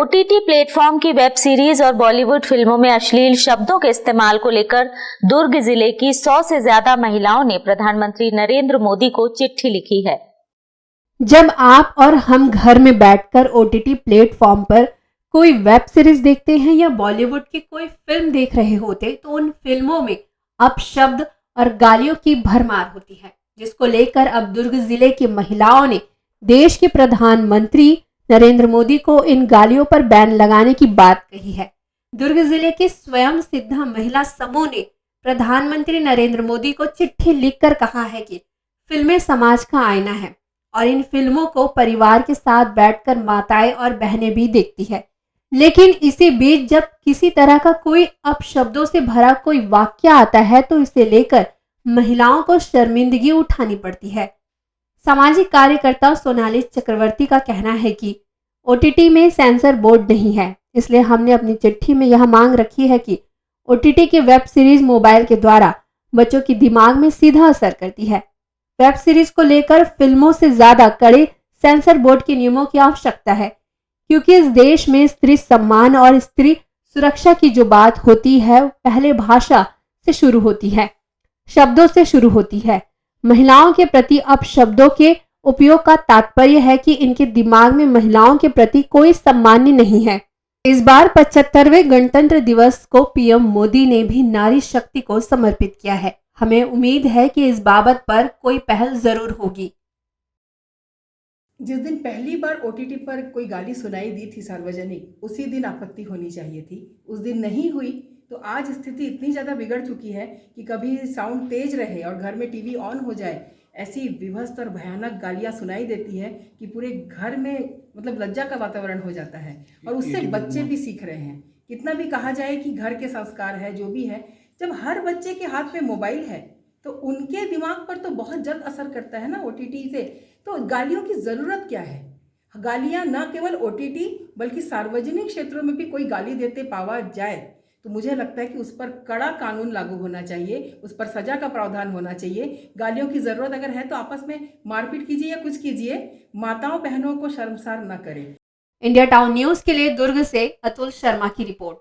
OTT platform की web series और बॉलीवुड फिल्मों में अश्लील शब्दों के इस्तेमाल को लेकर दुर्ग जिले की 100 से ज्यादा महिलाओं ने प्रधानमंत्री नरेंद्र मोदी को चिट्ठी लिखी है। जब आप और हम घर में बैठकर ओटीटी प्लेटफॉर्म पर कोई वेब सीरीज देखते हैं या बॉलीवुड की कोई फिल्म देख रहे होते तो उन फिल्मों में अपशब्द और गालियों की भरमार होती है, जिसको लेकर अब दुर्ग जिले की महिलाओं ने देश के प्रधानमंत्री नरेंद्र मोदी को इन गालियों पर बैन लगाने की बात कही है। दुर्ग जिले के स्वयं सिद्धा महिला समूह ने प्रधानमंत्री नरेंद्र मोदी को चिट्ठी लिखकर कहा है कि फिल्में समाज का आईना है और इन फिल्मों को परिवार के साथ बैठकर माताएं और बहनें भी देखती है। लेकिन इसी बीच जब किसी तरह का कोई अपशब्दों से भरा कोई वाक्य आता है तो इसे लेकर महिलाओं को शर्मिंदगी उठानी पड़ती है। सामाजिक कार्यकर्ता सोनाली चक्रवर्ती का कहना है कि ओटीटी में सेंसर बोर्ड नहीं है, इसलिए हमने अपनी चिट्ठी में यह मांग रखी है कि ओटीटी की वेब सीरीज मोबाइल के द्वारा बच्चों की दिमाग में सीधा असर करती है। वेब सीरीज को लेकर फिल्मों से ज्यादा कड़े सेंसर बोर्ड के नियमों की आवश्यकता है, क्योंकि इस देश में स्त्री सम्मान और स्त्री सुरक्षा की जो बात होती है पहले भाषा से शुरू होती है, शब्दों से शुरू होती है। महिलाओं के प्रति अपशब्दों के उपयोग का तात्पर्य है कि इनके दिमाग में महिलाओं के प्रति कोई सम्मान नहीं है। इस बार 75वें गणतंत्र दिवस को पीएम मोदी ने भी नारी शक्ति को समर्पित किया है। हमें उम्मीद है कि इस बाबत पर कोई पहल जरूर होगी। जिस दिन पहली बार ओटीटी पर कोई गाली सुनाई दी थी सार्वजनिक, उसी दिन आपत्ति होनी चाहिए थी। उस दिन नहीं हुई तो आज स्थिति इतनी ज़्यादा बिगड़ चुकी है कि कभी साउंड तेज रहे और घर में टीवी ऑन हो जाए, ऐसी विभत्स और भयानक गालियाँ सुनाई देती है कि पूरे घर में मतलब लज्जा का वातावरण हो जाता है और उससे बच्चे भी सीख रहे हैं। कितना भी कहा जाए कि घर के संस्कार है, जो भी है, जब हर बच्चे के हाथ में मोबाइल है तो उनके दिमाग पर तो बहुत जल्द असर करता है ना ओटीटी से। तो गालियों की ज़रूरत क्या है? गालियाँ न केवल ओटीटी बल्कि सार्वजनिक क्षेत्रों में भी कोई गाली देते पावा जाए तो मुझे लगता है कि उस पर कड़ा कानून लागू होना चाहिए, उस पर सजा का प्रावधान होना चाहिए। गालियों की ज़रूरत अगर है तो आपस में मारपीट कीजिए या कुछ कीजिए, माताओं बहनों को शर्मसार न करें। इंडिया टाउन न्यूज़ के लिए दुर्ग से अतुल शर्मा की रिपोर्ट।